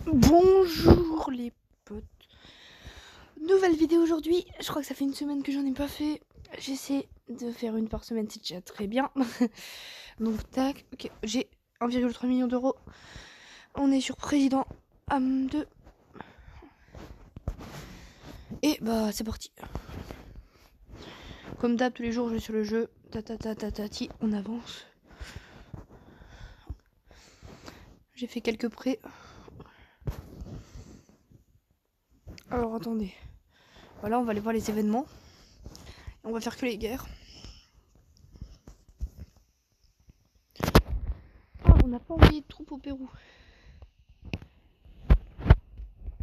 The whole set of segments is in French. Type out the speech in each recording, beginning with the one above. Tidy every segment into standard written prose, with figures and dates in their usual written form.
Bonjour les potes. Nouvelle vidéo aujourd'hui. Je crois que ça fait une semaine que j'en ai pas fait. J'essaie de faire une par semaine, c'est déjà très bien. Donc tac, ok, j'ai 1,3 million d'euros. On est sur président AM 2. Et bah c'est parti. Comme d'hab tous les jours je vais sur le jeu. Tati, on avance. J'ai fait quelques prêts. Alors attendez. Voilà, on va aller voir les événements. On va faire que les guerres. Ah, on n'a pas envoyé de troupes au Pérou.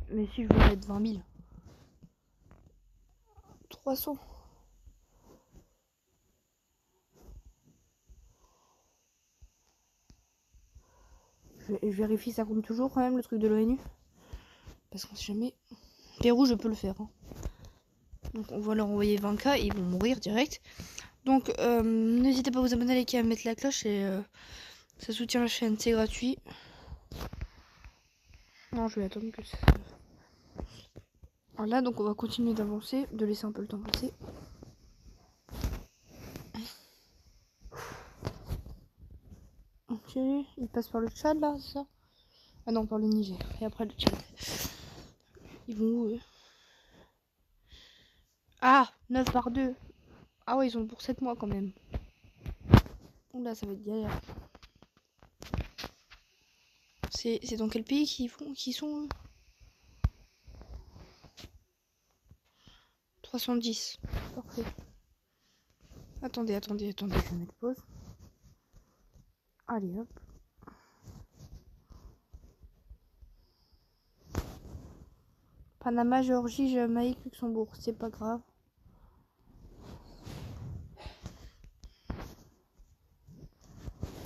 Mais si je veux mettre 20 000. 300. Je vérifie, ça compte toujours quand même le truc de l'ONU. Parce qu'on sait jamais. Pérou, je peux le faire. Hein. Donc on va leur envoyer 20K et ils vont mourir direct. Donc n'hésitez pas à vous abonner, à liker, à mettre la cloche et ça soutient la chaîne, c'est gratuit. Non, je vais attendre que ça. Alors là, donc on va continuer d'avancer, de laisser un peu le temps passer. Ok, il passe par le Tchad là, c'est ça? Ah non, par le Niger. Et après le Tchad. Ils vont où eux? Ah, 9 par 2. Ah ouais, ils ont pour 7 mois quand même. Oula, ça va être galère. C'est dans quel pays qui sont 310. Parfait. Attendez, je vais mettre pause. Allez hop. Panama, Géorgie, Jamaïque, Luxembourg, c'est pas grave.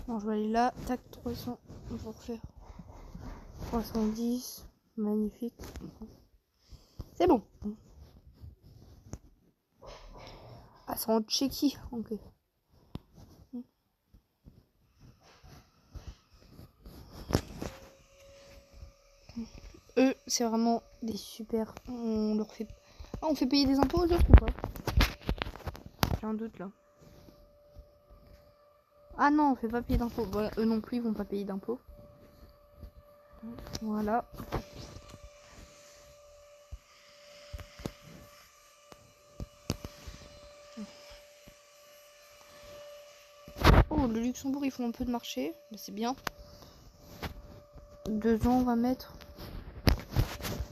Non, je vais aller là, tac, 300, pour faire 310, magnifique. C'est bon. Ah, c'est en Tchéquie, ok. Eux, c'est vraiment des super. On leur fait. Ah, on fait payer des impôts aux autres ou pas? J'ai un doute là. Ah non, on fait pas payer d'impôts. Voilà, eux non plus, ils vont pas payer d'impôts. Voilà. Oh, le Luxembourg, ils font un peu de marché, mais c'est bien. 2 ans, on va mettre.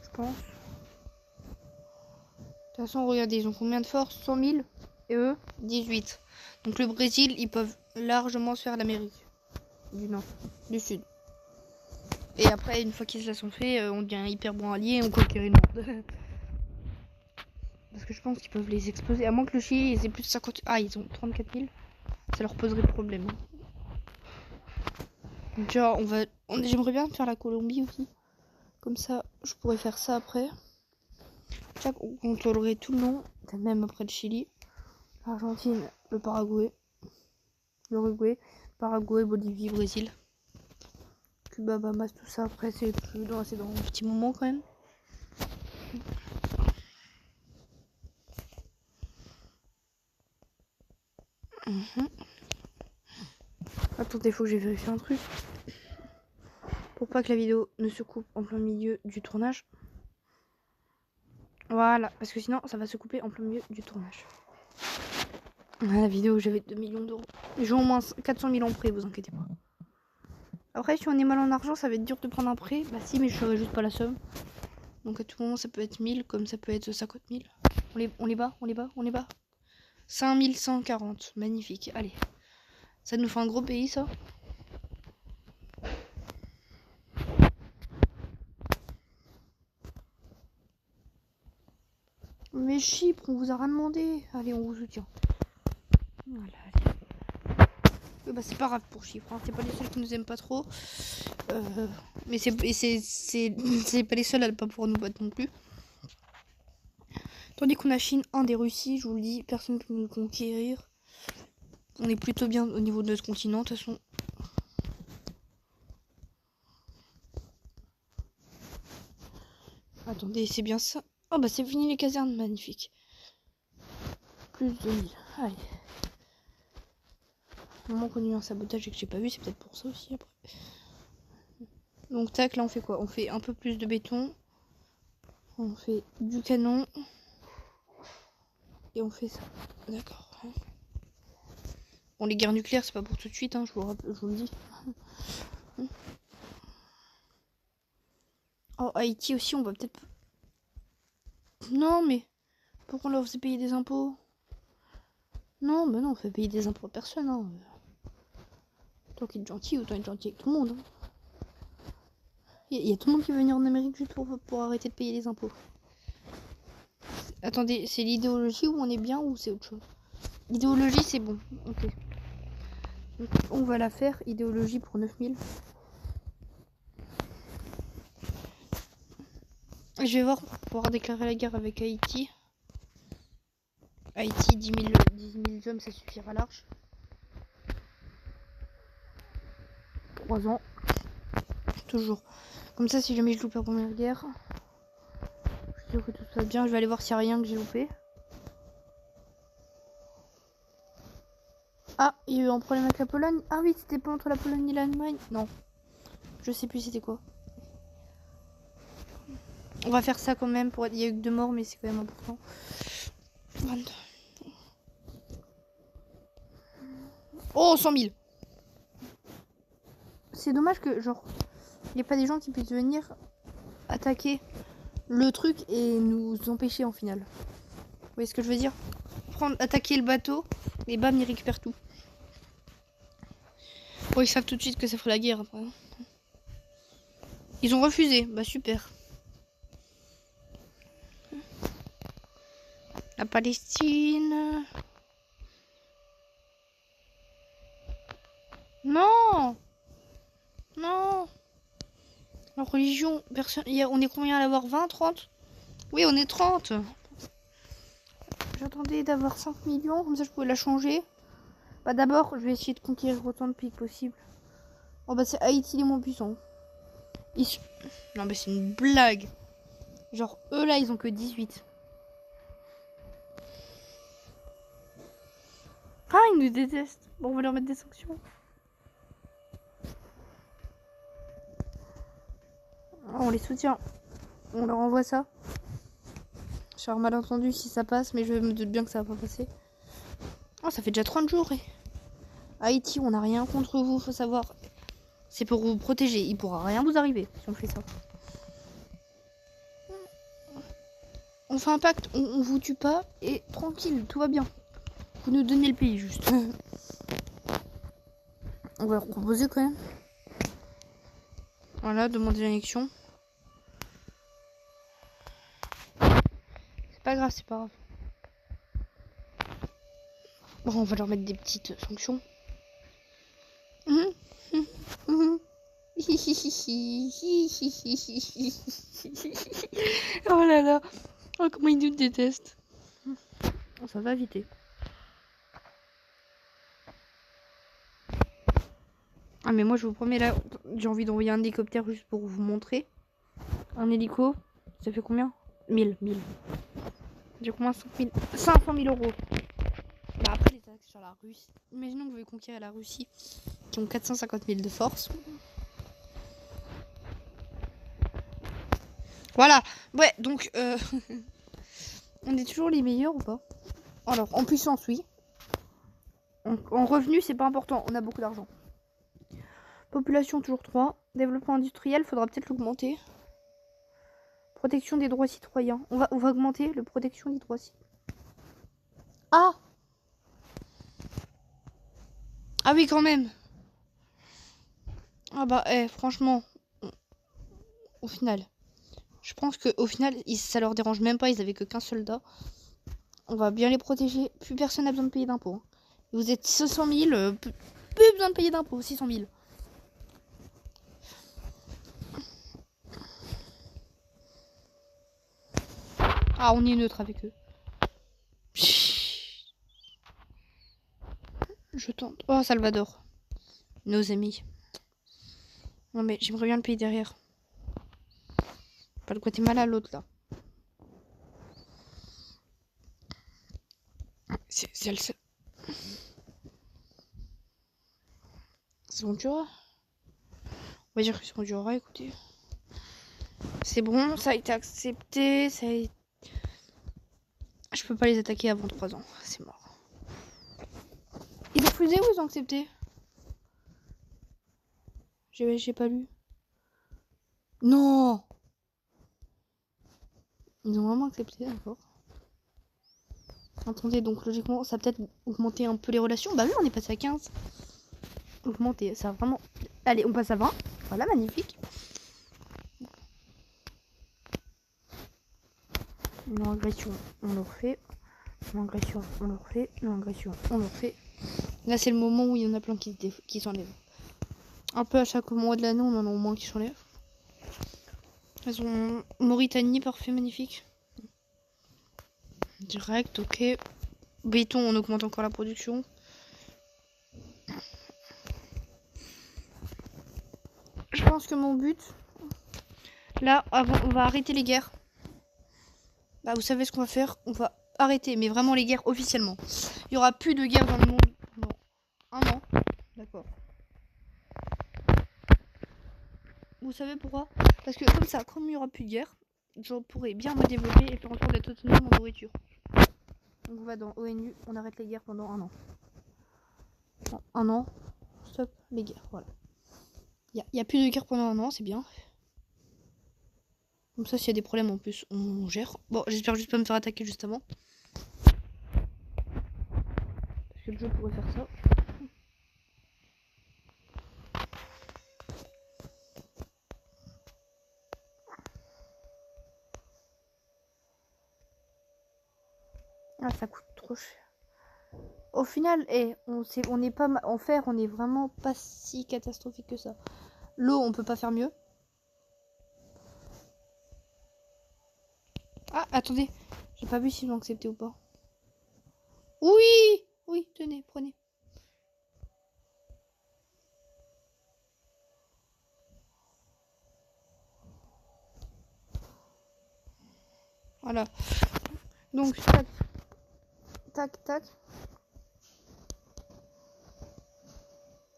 Je pense. De toute façon, regardez, ils ont combien de force? 100 000 et eux, 18. Donc le Brésil, ils peuvent largement se faire l'Amérique du Nord, du Sud. Et après, une fois qu'ils se la sont fait, on devient hyper bon allié et on conquiert le monde. Parce que je pense qu'ils peuvent les exploser. À moins que le Chili, ils aient plus de 50... Ah, ils ont 34 000. Ça leur poserait problème. Genre, j'aimerais bien faire la Colombie aussi. Comme ça, je pourrais faire ça après. On contrôlerait tout le long, même après le Chili. L'Argentine, le Paraguay, l'Uruguay, Paraguay, Bolivie, Brésil, Cuba, Bahamas, tout ça. Après, c'est dans un petit moment quand même. Attendez, faut que j'ai vérifié un truc. Pour pas que la vidéo ne se coupe en plein milieu du tournage. Voilà, parce que sinon ça va se couper en plein milieu du tournage. La vidéo, j'avais 2 millions d'euros. J'ai au moins 400 000 en prêt, vous inquiétez pas. Après, si on est mal en argent, ça va être dur de prendre un prêt. Bah si, mais je ferai juste pas la somme. Donc à tout moment, ça peut être 1000, comme ça peut être 50 000. On les bat. 5140, magnifique. Allez, ça nous fait un gros pays, ça. Mais Chypre, on vous a rien demandé. Allez, on vous soutient. Voilà, allez. Bah c'est pas grave pour Chypre, hein. C'est pas les seuls qui nous aiment pas trop. Mais c'est pas les seuls à ne pas pouvoir nous battre non plus. Tandis qu'on a Chine, Inde et Russie, je vous le dis, personne ne peut nous conquérir. On est plutôt bien au niveau de notre continent, de toute façon. Attendez, c'est bien ça. Oh bah c'est fini les casernes, magnifique. Plus de 2000. Allez. Au moment qu'on a eu un sabotage et que j'ai pas vu, c'est peut-être pour ça aussi après. Donc tac, là on fait quoi? On fait un peu plus de béton. On fait du canon. Et on fait ça. D'accord. Bon, les guerres nucléaires, c'est pas pour tout de suite, hein, je vous le dis. Oh, Haïti aussi, on va peut-être... Non, mais... Pourquoi on leur faisait payer des impôts? Non, bah non, on fait payer des impôts à personne, hein. Tant qu'il est gentil, autant être gentil avec tout le monde. Hein. Il y a tout le monde qui veut venir en Amérique juste pour arrêter de payer les impôts. Attendez, c'est l'idéologie où on est bien ou c'est autre chose? L'idéologie, c'est bon. Ok. Donc, on va la faire. Idéologie pour 9000. Je vais voir pour pouvoir déclarer la guerre avec Haïti. Haïti, 10 000 hommes, ça suffira large. 3 ans. Toujours. Comme ça, si jamais je loupe la première guerre, je suis sûr que tout se passe bien. Je vais aller voir s'il n'y a rien que j'ai loupé. Ah, il y a eu un problème avec la Pologne. Ah oui, c'était pas entre la Pologne et l'Allemagne. Non. Je sais plus c'était quoi. On va faire ça quand même. Il y a eu que 2 morts, mais c'est quand même important. 22. Oh, 100 000. C'est dommage que, genre, il n'y a pas des gens qui puissent venir attaquer le truc et nous empêcher en finale. Vous voyez ce que je veux dire? Attaquer le bateau et bam, ils récupèrent tout. Bon, ils savent tout de suite que ça ferait la guerre après. Ils ont refusé. Bah super. La Palestine. Non. Non. La religion, personne. On est combien à l'avoir? 20, 30? Oui, on est 30. J'attendais d'avoir 5 millions, comme ça je pouvais la changer. Bah d'abord, je vais essayer de conquérir autant de pays que possible. Oh bah c'est Haïti les moins puissants. Non mais c'est une blague. Genre eux là, ils ont que 18. Ah, ils nous détestent. Bon, on va leur mettre des sanctions. On les soutient. On leur envoie ça. J'ai mal entendu si ça passe, mais je me doute bien que ça va pas passer. Oh, ça fait déjà 30 jours. Haïti, on n'a rien contre vous, faut savoir. C'est pour vous protéger. Il pourra rien vous arriver si on fait ça. On fait un pacte, on vous tue pas et tranquille, tout va bien. Vous nous donnez le pays juste. On va leur proposer quand même. Voilà, demander l'annexion. C'est pas grave, c'est pas grave. Bon, on va leur mettre des petites sanctions. Oh là là. Oh, comment ils nous détestent. Oh, ça va vite. Ah mais moi je vous promets là, j'ai envie d'envoyer un hélicoptère juste pour vous montrer. Un hélico, ça fait combien? 1000. J'ai combien? 500 000 euros. Bah après les taxes sur la Russie. Imaginons que je vais conquérir la Russie, qui ont 450 000 de force. Voilà. Ouais, donc on est toujours les meilleurs ou pas? Alors, en puissance, oui. En revenus, c'est pas important, on a beaucoup d'argent. Population, toujours 3. Développement industriel, faudra peut-être l'augmenter. Protection des droits citoyens. On va augmenter la protection des droits citoyens. Ah! Ah oui, quand même. Ah bah, franchement, au final, je pense qu'au final, ça leur dérange même pas. Ils avaient que qu'un soldat. On va bien les protéger. Plus personne n'a besoin de payer d'impôts. Vous êtes 600 000, plus besoin de payer d'impôts. 600 000. Ah, on est neutre avec eux. Je tente. Oh, Salvador. Nos amis. Non mais j'aimerais bien le payer derrière. Pas le Guatemala, l'autre là. C'est le seul. C'est Honduras. On va dire que c'est Honduras, écoutez. C'est bon, ça a été accepté. Je peux pas les attaquer avant 3 ans. C'est mort. Ils ont refusé ou ils ont accepté? J'ai pas lu. Non! Ils ont vraiment accepté, d'accord. Attendez, donc logiquement, ça a peut-être augmenté un peu les relations. Bah oui, on est passé à 15. Augmenté, ça a vraiment... Allez, on passe à 20. Voilà, magnifique. Une agression, on le refait. Une agression, on le refait. Une agression, on le refait. Là, c'est le moment où il y en a plein qui s'enlèvent. Un peu à chaque mois de l'année, on en a au moins qui s'enlèvent. Elles ont Mauritanie, parfait, magnifique. Direct, ok. Béton, on augmente encore la production. Je pense que mon but... Là, on va arrêter les guerres. Bah, vous savez ce qu'on va faire? On va arrêter, mais vraiment les guerres officiellement. Il y aura plus de guerre dans le monde pendant 1 an. D'accord. Vous savez pourquoi? Parce que comme ça, comme il n'y aura plus de guerre, je pourrais bien me développer et faire en sorte d'être autonome en nourriture. Donc on va dans ONU, on arrête les guerres pendant 1 an. Non, 1 an, stop les guerres, voilà. Il y a plus de guerre pendant 1 an, c'est bien. Comme ça, s'il y a des problèmes en plus, on gère. Bon, j'espère juste pas me faire attaquer juste avant. Parce que le jeu pourrait faire ça. Ah, ça coûte trop cher. Au final, on est pas en fer, on est vraiment pas si catastrophique que ça. L'eau, on peut pas faire mieux. Ah, attendez, j'ai pas vu s'ils l'ont accepté ou pas. Oui, oui, tenez, prenez. Voilà. Donc, tac, tac, tac.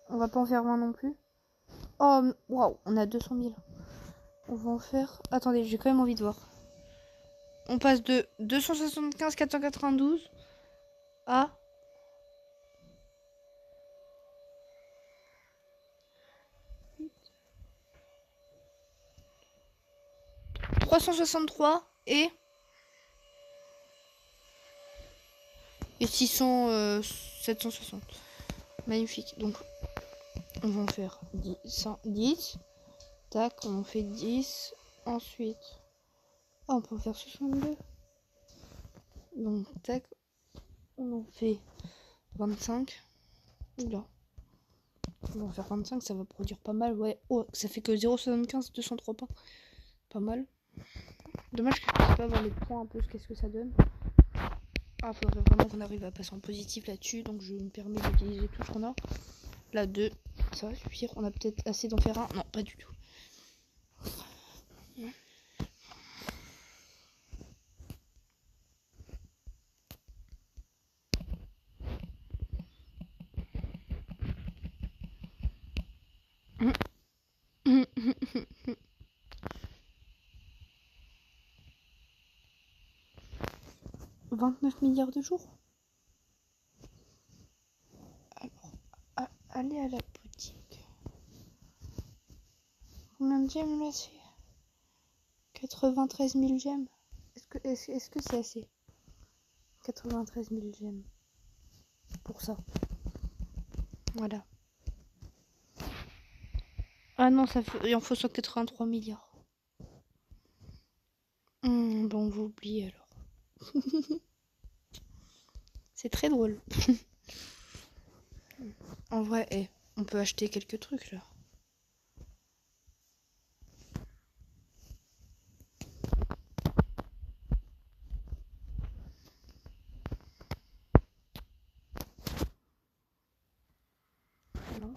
On va pas en faire 20 non plus. Oh, waouh, on a 200 000. On va en faire... Attendez, j'ai quand même envie de voir. On passe de 275 492 à... 363 et 760. Magnifique. Donc, on va en faire 10. Tac, on en fait 10. Ensuite, on peut en faire 62. Donc, tac, on en fait 25. Oula. On va en faire 25, ça va produire pas mal. Ouais, oh, ça fait que 0,75, 203 points. Pas mal. Dommage que je puisse pas avoir les points un peu, qu'est-ce que ça donne. Ah, faudrait vraiment qu'on arrive à passer en positif là-dessus. Donc, je me permets d'utiliser tout ce qu'on a. Là, 2. Ça va suffire. On a peut-être assez d'en faire un. Non, pas du tout. « 29 milliards de jours. Alors, allez à la boutique. Combien de gemmes là c'est 93 000 gemmes. Est-ce que c'est assez 93 000 gemmes. Pour ça. Voilà. Ah non, il en faut 183 milliards. Bon, on va oublier alors. C'est très drôle. En vrai, on peut acheter quelques trucs là. Non.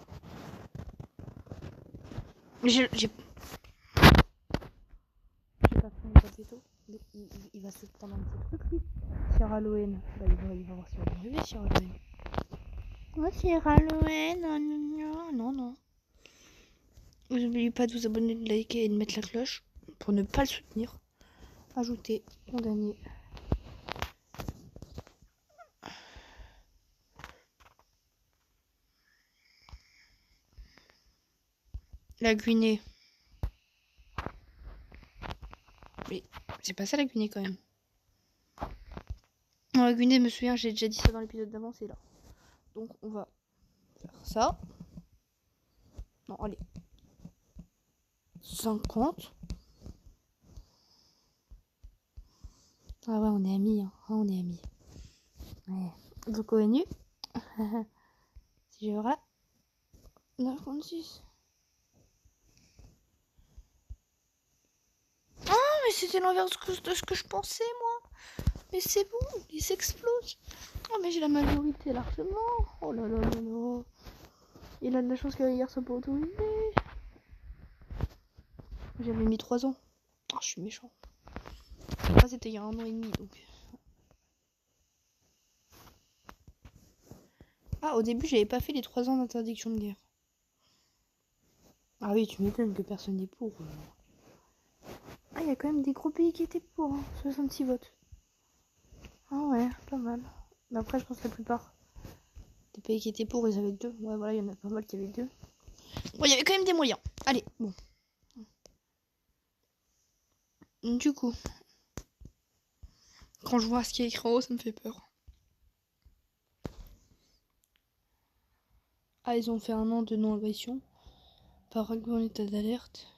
J'ai pas tôt. Il va se prendre un petit truc lui. Sur Halloween. Bah, il va voir si on va arriver sur Halloween. Ouais, sur Halloween. Non. Vous n'oubliez pas de vous abonner, de liker et de mettre la cloche pour ne pas le soutenir. Ajouter, condamner. La Guinée. Mais c'est pas ça la Guinée quand même. Non, la Guinée, je me souviens, j'ai déjà dit ça dans l'épisode d'avant, c'est là. Donc on va faire ça. Non, allez. 50. Ah ouais, on est amis. Hein. Ah, on est amis. Ouais. Donc connu. Si je rate. 96. Ah, mais c'était l'inverse de ce que je pensais, moi. Mais c'est bon, il s'explose. Oh, mais j'ai la majorité largement. Oh là là là là. Il a de la chance que hier soit pas autorisé. J'avais mis 3 ans. Oh, je suis méchant. Après, c'était il y a 1 an et demi, donc. Ah, au début, j'avais pas fait les 3 ans d'interdiction de guerre. Ah oui, tu m'étonnes que personne n'est pour. Ah, il y a quand même des gros pays qui étaient pour. Hein. 66 votes. Ah ouais, pas mal. Mais après, je pense que la plupart des pays qui étaient pour, ils avaient 2. Ouais, voilà, il y en a pas mal qui avaient 2. Bon, il y avait quand même des moyens. Allez, bon. Du coup, quand je vois ce qui est écrit en haut, ça me fait peur. Ah, ils ont fait 1 an de non-agression. Paraguay en état d'alerte.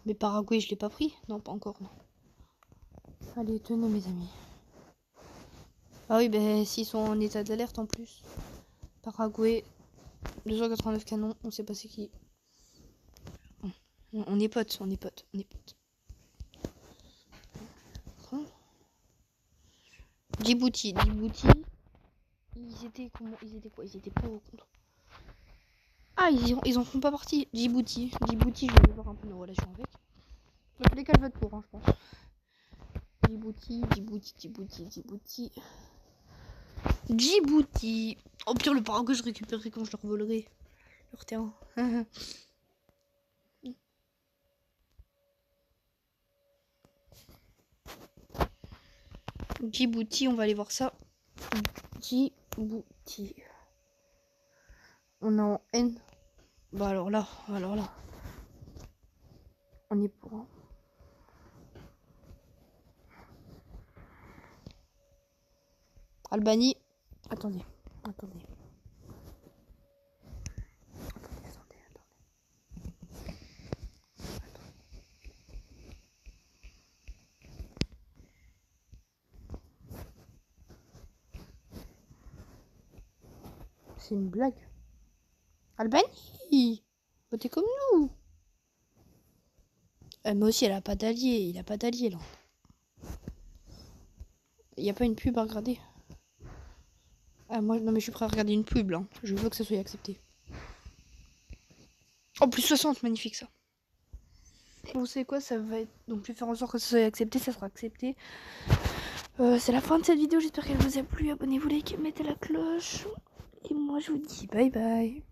Mais Paraguay, je l'ai pas pris. Non, pas encore, non. Allez, tenez, mes amis. Ah oui, ben, s'ils sont en état d'alerte en plus. Paraguay, 289 canons, on sait pas c'est qui. On est potes, on est potes. Djibouti, ils étaient comment? Ils étaient quoi? Ils étaient pour ou contre? Ah, ils en font pas partie. Djibouti, je vais aller voir un peu nos relations avec. Dans tous les cas, je vote pour, hein, je pense. Djibouti. Oh pire, le Paraguay, je récupérerai quand je leur volerai leur terrain. Djibouti, on va aller voir ça. Djibouti. On est en N. Bah alors là. On est pour. Hein. Albanie. Attendez. C'est une blague. Albanie, t'es comme nous. Moi aussi, elle a pas d'allié. Il a pas d'allié là. Il y a pas une pub à regarder. Ah moi non mais je suis prêt à regarder une pub là. Je veux que ça soit accepté. Oh plus 60, magnifique ça. Bon, vous savez quoi, ça va être. Donc je vais faire en sorte que ça soit accepté, ça sera accepté. C'est la fin de cette vidéo, j'espère qu'elle vous a plu. Abonnez-vous, likez, mettez la cloche. Et moi je vous dis bye bye.